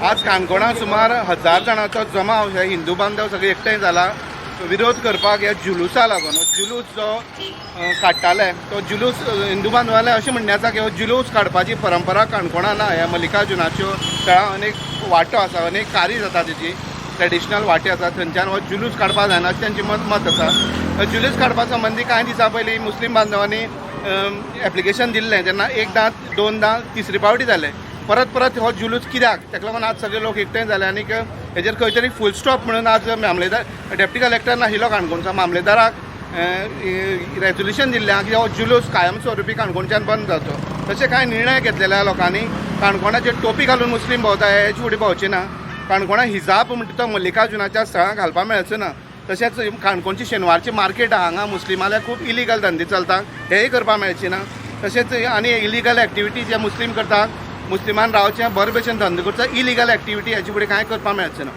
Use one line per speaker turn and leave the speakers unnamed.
आज काणकोणां सुमार 1000 जाणांचो जमाव हे हिंदू बांधव सगळे एकठांय जाला विरोध करपाक ह्या जुलुसा लागून. जुलूस जो काडटाले तो जुलूस हिंदू बांधवांले अशें म्हणणें आसा की हो जुलूस काडपाची परंपरा काणकोणां ना. ह्या मल्लिकार्जुनाच्यो थळां अनेक वाटो आसा, अनेक कार्य जाता तेजी ट्रेडिशनल वाटे आसा, थंयच्यान हो जुलूस काडपाक जायना अशें तांचें मत आसा. जुलूस काडपा संबंदी कांय दिसां पयलीं मुस्लीम बांधवांनी एप्लिकेशन दिल्लें, तेन्ना एकदां दोनदां तिसरी फावटी जालें. परत परत हो जुलूस कित्याक, ताका लागून आज सगळे लोक एकठांय जाले आनीक हेजेर खंय तरी फूल स्टॉप म्हणून आज मामलेदार डेप्टी कलेक्टर नाशिल्लो काणकोणचो, मामलेदाराक रेजोल्युशन दिल्लें की हो जुलूस कायमस्वरुपी काणकोणच्यान बंद जावचो. तशें कांय निर्णय घेतलेल्या लोकांनी काणकोणाचेर टोपी घालून मुस्लीम भोंवता हेचे फुडें भोंवचे ना. काणकोणा हिजाब म्हणटा तो मल्लिकार्जुनाच्या स्थळां घालपाक मेळचो ना. तशेंच काणकोणची शेनवारची मार्केट आहा, हांगा मुस्लिमाले खूब इलिगल धंदे चलता, हेय करपाक मेळचे ना. तशेंच आनी इलिगल एक्टिविटी जे मुस्लीम करता, मुस्लिमान रावचे बरे भशेन धंदो करता, इलिगल एक्टिविटी हेचे फुडें कांय करपाक मेळचें ना.